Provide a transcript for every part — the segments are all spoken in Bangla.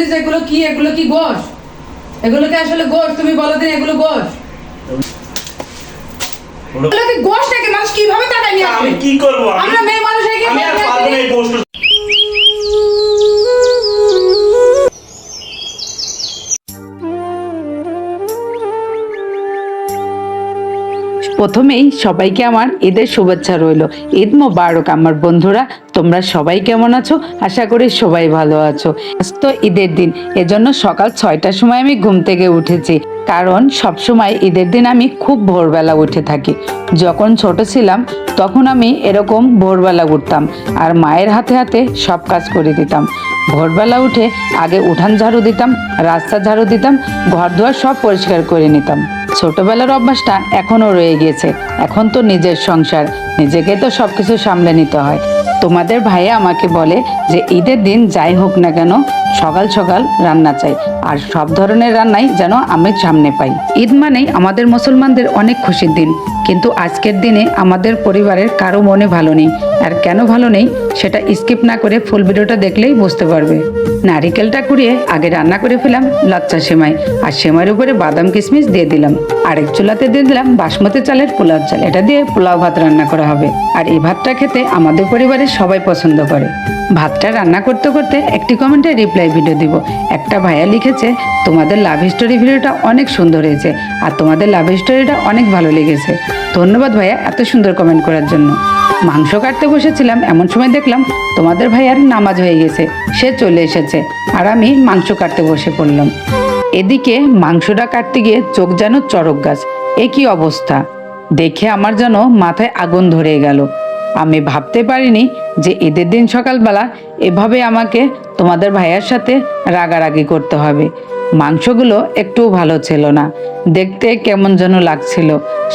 এগুলো কি? এগুলো কি গোশ? এগুলো কি আসলে গোশ? তুমি বলো দিন, এগুলো গোশ? এগুলো কি গোশ নাকি? মানুষ কিভাবে তাকায় নিয়ে আসবে? আমি কি করব? আমরা মেয়ে মানুষ হয়ে আমি আর পারবো না এই গোশত। প্রথমেই সবাইকে আমার ঈদের শুভেচ্ছা রইল। ঈদ মোবারক আমার বন্ধুরা। তোমরা সবাই কেমন আছো? আশা করি সবাই ভালো আছো। আজ তো ঈদের দিন, এজন্য সকাল 6টার সময় আমি ঘুম থেকে উঠেছি, কারণ সব সময় ঈদের দিন আমি খুব ভোরবেলা উঠে থাকি। যখন ছোট ছিলাম তখন আমি এরকম ভোরবেলা উঠতাম আর মায়ের হাতে হাতে সব কাজ করে দিতাম। ভোরবেলা উঠে আগে উঠান ঝাড়ু দিতাম, রাস্তা ঝাড়ু দিতাম, ঘর দুয়ার সব পরিষ্কার করে নিতাম। ছোটবেলার অভ্যাসটা এখনো রয়ে গিয়েছে। এখন তো নিজের সংসার, নিজেকে তো সবকিছু সামলে নিতে হয়। তোমাদের ভাইয়া আমাকে বলে যে ঈদের দিন যাই হোক না কেন সকাল সকাল রান্না চাই, আর সব ধরনের রান্নাই যেন আমি সামনে পাই। ঈদ মানেই আমাদের মুসলমানদের অনেক খুশির দিন, কিন্তু আজকের দিনে আমাদের পরিবারের কারো মনে ভালো নেই। আর কেন ভালো নেই সেটা স্কিপ না করে ফুল ভিডিওটা দেখলেই বুঝতে পারবে। নারিকেলটা কুড়িয়ে আগে রান্না করে ফেলাম লাচ্চা সেমাই, আর সেমাইয়ের উপরে বাদাম কিশমিশ দিয়ে দিলাম। আরেক চুলাতে দিয়ে দিলাম বাসমতি চালের পোলাও চাল, এটা দিয়ে পোলাও ভাত রান্না করা হবে। আর এই ভাতটা খেতে আমাদের পরিবারের সবাই পছন্দ করে। ভাতটা রান্না করতে করতে একটি কমেন্টে রিপ্লাই ভিডিও দিব। একটা ভাইয়া লিখেছে, তোমাদের লাভ স্টোরি ভিডিওটা অনেক সুন্দর হয়েছে, আর তোমাদের লাভ স্টোরিটা অনেক ভালো লেগেছে। ধন্যবাদ ভাইয়া এত সুন্দর কমেন্ট করার জন্য। মাংস কাটতে বসেছিলাম, এমন সময় দেখলাম তোমাদের ভাইয়ার নামাজ হয়ে গেছে, সে চলে এসেছে, আর আমি মাংস কাটতে বসে পড়লাম। এদিকে মাংসটা কাটতে গিয়ে চোখ যেন চড়ক গাছ। এ কি অবস্থা! দেখে আমার যেন মাথায় আগুন ধরে গেল। আমি ভাবতে পারিনি যে ঈদের দিন সকালবেলা এভাবে আমাকে তোমাদের ভাইয়ার সাথে রাগারাগি করতে হবে। মাংসগুলো একটু ভালো ছিল না, দেখতে কেমন যেন লাগছিল।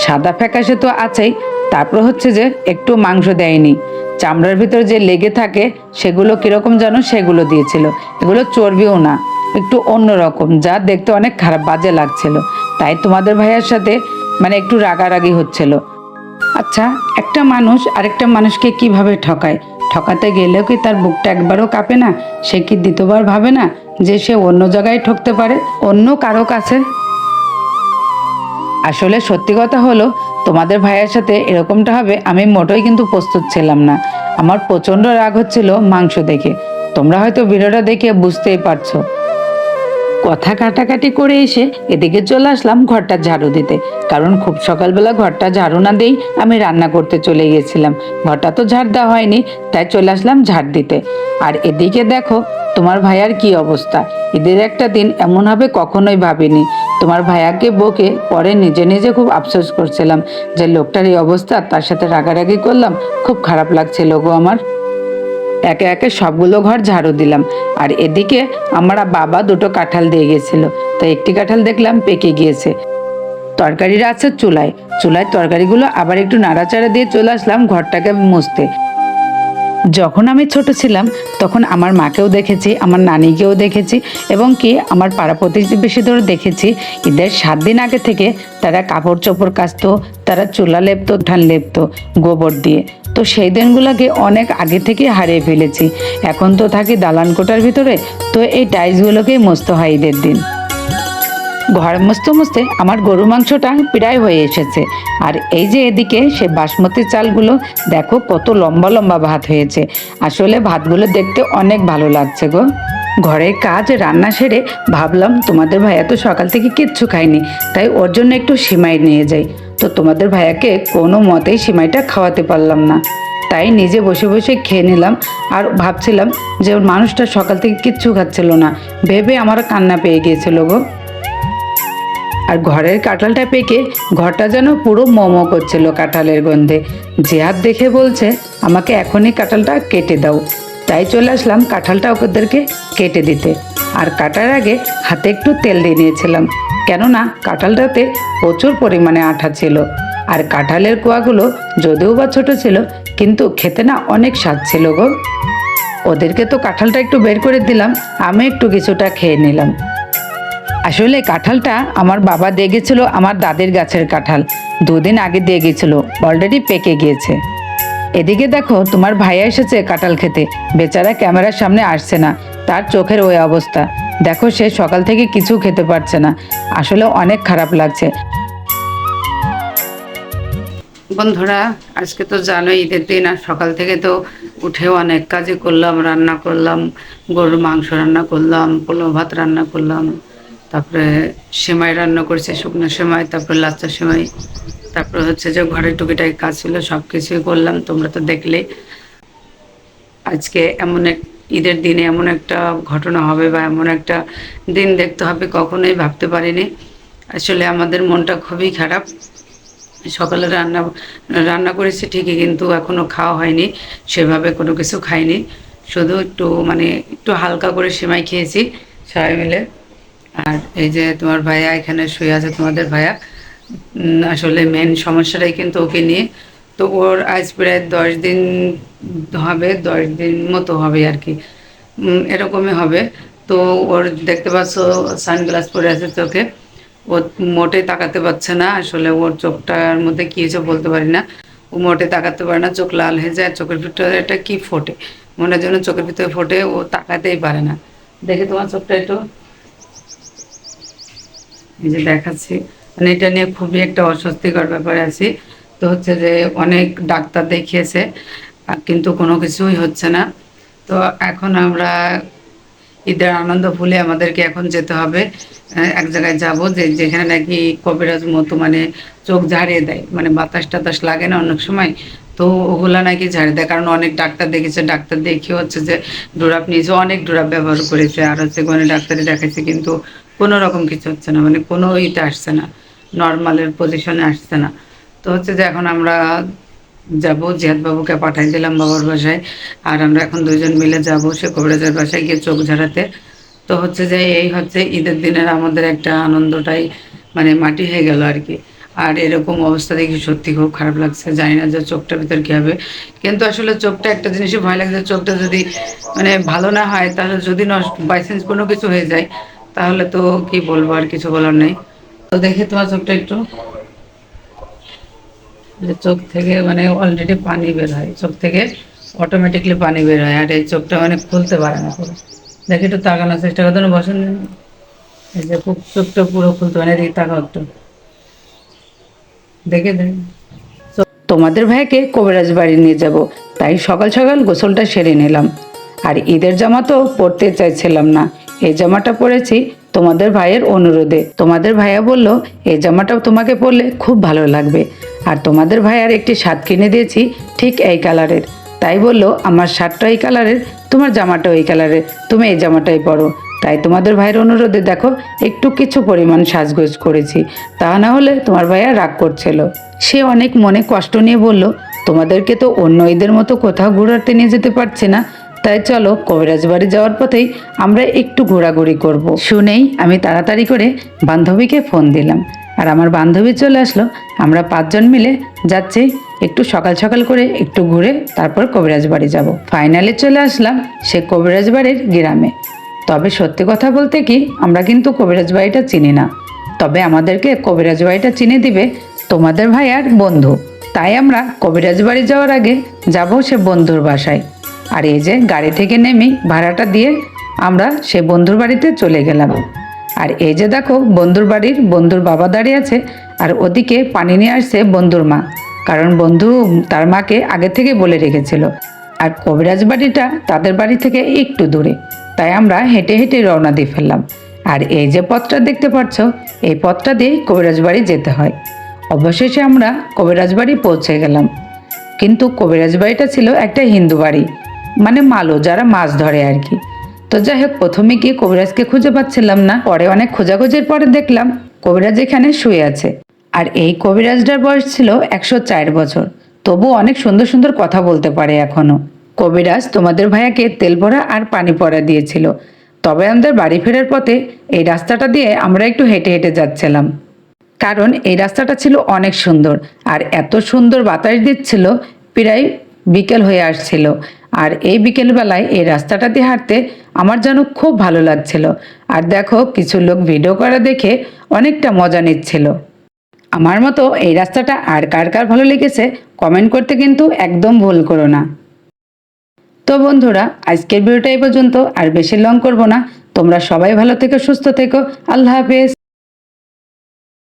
সাদা ফ্যাকাশে তো আছেই, তারপর হচ্ছে যে একটু মাংস দেয়নি, চামড়ার ভিতর যে লেগে থাকে সেগুলো কিরকম যেন সেগুলো দিয়েছিল। এগুলো চর্বিও না, একটু অন্যরকম, যা দেখতে অনেক খারাপ বাজে লাগছিল। তাই তোমাদের ভাইয়ার সাথে একটু রাগারাগি হচ্ছিল। আচ্ছা, একটা মানুষ আরেকটা মানুষকে কিভাবে ঠকায়? ঠকাতে গেলেও কি তার বুকটা একবারও কাঁপে না? সে কি দ্বিতীয়বার ভাবে না যে সে অন্য জায়গায় ঠকতে পারে, অন্য কারো কাছে? আসলে সত্যি কথা হলো, তোমাদের ভাইয়ের সাথে এরকমটা হবে আমি মোটেই কিন্তু প্রস্তুত ছিলাম না। আমার প্রচণ্ড রাগ হচ্ছিল মাংস দেখে। তোমরা হয়তো ভিডিওটা দেখে বুঝতেই পারছো। কথা কাটাকাটি করে এসে এদিকে চলে আসলাম ঘরটা ঝাড়ু দিতে, কারণ খুব সকালবেলা ঘরটা ঝাড়ু না দিয়েই আমি রান্না করতে চলে গেছিলাম। ঘরটা তো ঝাড় দেওয়া হয়নি, তাই চলে আসলাম ঝাড় দিতে। আর এদিকে দেখো তোমার ভাইয়ার কি অবস্থা। ঈদের একটা দিন এমন হবে কখনোই ভাবিনি। তোমার ভাইয়াকে বকে পরে নিজে নিজে খুব আফসোস করছিলাম যে লোকটার এই অবস্থা, তার সাথে রাগারাগি করলাম, খুব খারাপ লাগছিল গো আমার। একে একে সবগুলো ঘর ঝাড়ু দিলাম। আর এদিকে আমার বাবা দুটো কাঁঠাল দিয়ে গেছিল, তাই একটি কাঁঠাল দেখলাম পেকে গিয়েছে। তরকারিটা আছে চুলায়, চুলায় তরকারিগুলো আবার একটু নাড়াচাড়া দিয়ে চলে আসলাম ঘরটাকে মুছতে। যখন আমি ছোট ছিলাম তখন আমার মাকেও দেখেছি, আমার নানিকেও দেখেছি, এবং কি আমার পাড়া প্রতিবেশীদেরও দেখেছি ঈদের 7 দিন আগে থেকে তারা কাপড় চোপড় কাচতো, তারা চুলা লেপতো, উঠান লেপতো গোবর দিয়ে। তো সেই দিনগুলোকে অনেক আগে থেকে হারিয়ে ফেলেছি। এখন তো থাকি দালান কোঠার ভিতরে, তো এই টাইলসগুলোকেই মুছতে হয় ঈদের দিন। ঘর মুছতে মুছতে আমার গরু মাংসটা প্রায় হয়ে এসেছে। আর এই যে এদিকে সে বাসমতি চালগুলো দেখো কত লম্বা লম্বা ভাত হয়েছে। আসলে ভাতগুলো দেখতে অনেক ভালো লাগছে গো। ঘরের কাজ রান্না সেরে ভাবলাম তোমাদের ভাইয়া তো সকাল থেকে কিচ্ছু খায়নি, তাই ওর জন্য একটু সিমাই নিয়ে যাই। তো তোমাদের ভাইয়াকে কোনো মতেই সিমাইটা খাওয়াতে পারলাম না, তাই নিজে বসে বসে খেয়ে নিলাম। আর ভাবছিলাম যে মানুষটা সকাল থেকে কিচ্ছু খাচ্ছিল না, ভেবে আমার কান্না পেয়ে গিয়েছিল গো। আর ঘরের কাঁঠালটা পেকে ঘরটা যেন পুরো মোমো করছিল কাঁঠালের গন্ধে। জিহাদ দেখে বলছে আমাকে এখনই কাঁঠালটা কেটে দাও, তাই চলে আসলাম কাঁঠালটা ওদেরকে কেটে দিতে। আর কাটার আগে হাতে একটু তেল দিয়ে নিয়েছিলাম, কেননা কাঁঠালটাতে প্রচুর পরিমাণে আঠা ছিল। আর কাঁঠালের কোয়াগুলো যদিও বা ছোট ছিল, কিন্তু খেতে না অনেক স্বাদ ছিল গো। ওদেরকে তো কাঁঠালটা একটু বের করে দিলাম, আমি একটু কিছুটা খেয়ে নিলাম। আসলে কাঁঠালটা আমার বাবা দিয়ে গেছিল, আমার দাদির গাছের কাঁঠাল 2 দিন আগে দিয়ে গেছিল, অলরেডি পেকে গিয়েছে। এদিকে দেখো তোমার ভাইয়া এসেছে কাঁঠাল খেতে, বেচারা ক্যামেরার সামনে আসছে না, তার চোখের ওই অবস্থা। দেখো সে সকাল থেকে কিছু খেতে পারছে না, আসলে অনেক খারাপ লাগছে। বন্ধুরা, আজকে তো জানোই ঈদের দিন, আর সকাল থেকে তো উঠেও অনেক কাজই করলাম, রান্না করলাম, গরুর মাংস রান্না করলাম, পোলাও ভাত রান্না করলাম, তারপরে সেমাই রান্না করেছি, শুকনো সেমাই, তারপরে লাচ্চা সেমাই, তারপরে হচ্ছে যে ঘরে টুকিটাকি কাজ ছিল সব কিছুই করলাম, তোমরা তো দেখলে। আজকে এমন এক ঈদের দিনে এমন একটা ঘটনা হবে বা এমন একটা দিন দেখতে হবে কখনোই ভাবতে পারিনি। আসলে আমাদের মনটা খুবই খারাপ। সকালে রান্না রান্না করেছি ঠিকই, কিন্তু এখনও খাওয়া হয়নি, সেভাবে কোনো কিছু খাইনি, শুধু একটু মানে একটু হালকা করে সেমাই খেয়েছি সবাই মিলে। আর এই যে তোমার ভাইয়া এখানে শুয়ে আছে, তোমাদের ভাইয়া। আসলে মেন সমস্যাটাই কিন্তু ওকে নিয়ে। তো ওর আজ প্রায় 10 দিন হবে, 10 দিন মতো হবে আর কি, এরকমই হবে। তো ওর দেখতে পাচ্ছ সানগ্লাস পরে আছে চোখে, ও মোটে তাকাতে পারছে না। আসলে ওর চোখটার মধ্যে কী হয়েছে বলতে পারি না, ও মোটে তাকাতে পারে না, চোখ লাল হয়ে যায়, চোখের ভিতরে এটা কি ফোটে, মনের জন্য চোখের ভিতরে ফোটে, ও তাকাতেই পারে না। দেখে তোমার চোখটা একটু, এই যে দেখাচ্ছি, মানে এটা নিয়ে খুবই একটা অস্বস্তিকর ব্যাপারে আছি। তো হচ্ছে যে অনেক ডাক্তার দেখিয়েছে, কিন্তু কোনো কিছুই হচ্ছে না। তো এখন আমরা ঈদের আনন্দ ভুলে আমাদেরকে এখন যেতে হবে এক জায়গায় যাব, যে যেখানে নাকি কবিরাজ মতো মানে চোখ ঝাড়িয়ে দেয়, মানে বাতাস টাতাস লাগে না অনেক সময়, তো ওগুলা নাকি ঝাড়িয়ে দেয়। কারণ অনেক ডাক্তার দেখেছে, ডাক্তার দেখিয়ে হচ্ছে যে ডোরাপ নিয়েছে, অনেক ডোরাপ ব্যবহার করেছে, আর হচ্ছে কোনো ডাক্তারে দেখাচ্ছে, কিন্তু কোনো রকম কিছু হচ্ছে না, মানে কোনো ইতে আসছে না, নর্মালের পজিশনে আসছে না। তো হচ্ছে যে এখন আমরা যাব, জিহাদ বাবুকে পাঠাই দিলাম বাবার বাসায়, আর আমরা এখন দুজন মিলে যাব সে কবিরাজের বাসায় গিয়ে চোখ ঝাড়াতে। তো হচ্ছে যে এই হচ্ছে ঈদের দিনের আমাদের একটা আনন্দটাই মানে মাটি হয়ে গেল আর কি। আর এরকম অবস্থা দেখি সত্যি খুব খারাপ লাগছে, জানি না যে চোখটার ভিতর কী হবে। কিন্তু আসলে চোখটা একটা জিনিসই ভয় লাগছে, চোখটা যদি মানে ভালো না হয়, তাহলে যদি নষ্ট বাইচান্স কোনো কিছু হয়ে যায়, তাহলে তো কি বলবো, আর কিছু বলার নেই। তো দেখি তোমার চোখটা একটু, যে চোখ থেকে মানে অলরেডি পানি বের হয়, চোখ থেকে অটোমেটিকলি পানি বের হয়, আর এই চোখটা মানে খুলতে পারে না পুরো। দেখি একটু তাকানোর চেষ্টা করতে না, বসেন, এই যে খুব চোখটা পুরো খুলতে পারে, এদিকে তাকাও একটু, দেখে দেখে। তোমাদের ভাইকে কবিরাজ বাড়ি নিয়ে যাব, তাই সকাল সকাল গোসলটা সেরে নিলাম। আর ঈদের জামা তো পরতে চাইছিলাম না, এই জামাটা পরেছি তোমাদের ভাইয়ের অনুরোধে। তোমাদের ভাইয়া বলল এই জামাটা তোমাকে পরলে খুব ভালো লাগবে, আর তোমাদের ভাইয়ার একটি শার্ট কিনে দিয়েছি ঠিক এই কালারের, তাই বললো আমার শার্টটা এই কালারের, তোমার জামাটাও এই কালারের, তুমি এই জামাটাই পরো। তাই তোমাদের ভাইয়ের অনুরোধে দেখো একটু কিছু পরিমাণ সাজগোজ করেছি, তা না হলে তোমার ভাইয়া রাগ করছিল। সে অনেক মনে কষ্ট নিয়ে বলল তোমাদেরকে তো অন্য ঈদের মতো কোথাও ঘোরাতে নিয়ে যেতে পারছি না, তাই চলো কবিরাজ বাড়ি যাওয়ার পথেই আমরা একটু ঘোরাঘুরি করব। শুনেই আমি তাড়াতাড়ি করে বান্ধবীকে ফোন দিলাম, আর আমার বান্ধবী চলে আসলো। আমরা 5জন মিলে যাচ্ছি, একটু সকাল সকাল করে একটু ঘুরে তারপর কবিরাজ বাড়ি যাব। ফাইনালি চলে আসলাম সে কবিরাজ বাড়ির গ্রামে। তবে সত্যি কথা বলতে কি, আমরা কিন্তু কবিরাজ বাড়িটা চিনি না, তবে আমাদেরকে কবিরাজ বাড়িটা চিনে দিবে তোমাদের ভাইয়ার বন্ধু। তাই আমরা কবিরাজ বাড়ি যাওয়ার আগে যাব সে বন্ধুর বাসায়। আর এই যে গাড়ি থেকে নেমে ভাড়াটা দিয়ে আমরা সে বন্ধুর বাড়িতে চলে গেলাম। আর এই যে দেখো বন্ধুর বাড়ির বন্ধুর বাবা দাঁড়িয়ে আছে, আর ওদিকে পানি নিয়ে আসছে বন্ধুর মা, কারণ বন্ধু তার মাকে আগে থেকে বলে রেখেছিল। আর কবিরাজ বাড়িটা তাদের বাড়ি থেকে একটু দূরে, তাই আমরা হেঁটে হেঁটে রওনা দিয়ে ফেললাম। আর এই যে পথটা দেখতে পাচ্ছ, এই পথটা দিয়ে কবিরাজ বাড়ি যেতে হয়। অবশেষে আমরা কবিরাজ বাড়ি পৌঁছে গেলাম, কিন্তু কবিরাজ বাড়িটা ছিল একটা হিন্দু বাড়ি, মানে মালো যারা মাছ ধরে আর কি। তো যাই হোক, প্রথমে গিয়ে কবিরাজকে খুঁজে পাচ্ছিলাম না, পরে অনেক খোঁজাখুঁজির পরে দেখলাম কবিরাজ এখানে শুয়ে আছে। আর এই কবিরাজটার বয়স ছিল 104 বছর, তবু অনেক সুন্দর সুন্দর কথা বলতে পারে এখনো। কবিরাজ তোমাদের ভাইয়াকে তেল ভরা আর পানি পরা দিয়েছিল। তবে আমাদের বাড়ি ফেরার পথে এই রাস্তাটা দিয়ে আমরা একটু হেঁটে হেঁটে যাচ্ছিলাম, কারণ এই রাস্তাটা ছিল অনেক সুন্দর, আর এত সুন্দর বাতাস দিচ্ছিল, প্রায় বিকেল হয়ে আসছিল। আর এই বিকেলবেলায় এই রাস্তাটা দিয়ে হাঁটতে আমার যেন খুব ভালো লাগছিল। আর দেখো কিছু লোক ভিডিও করা দেখে অনেকটা মজা নিচ্ছিল। আমার মতো এই রাস্তাটা আর কার কার ভালো লেগেছে কমেন্ট করতে কিন্তু একদম ভুল করো না। তো বন্ধুরা, আজকের ভিডিওটা এই পর্যন্ত, আর বেশি লং করব না। তোমরা সবাই ভালো থেকো, সুস্থ থেকো। আল্লাহ হাফেজ।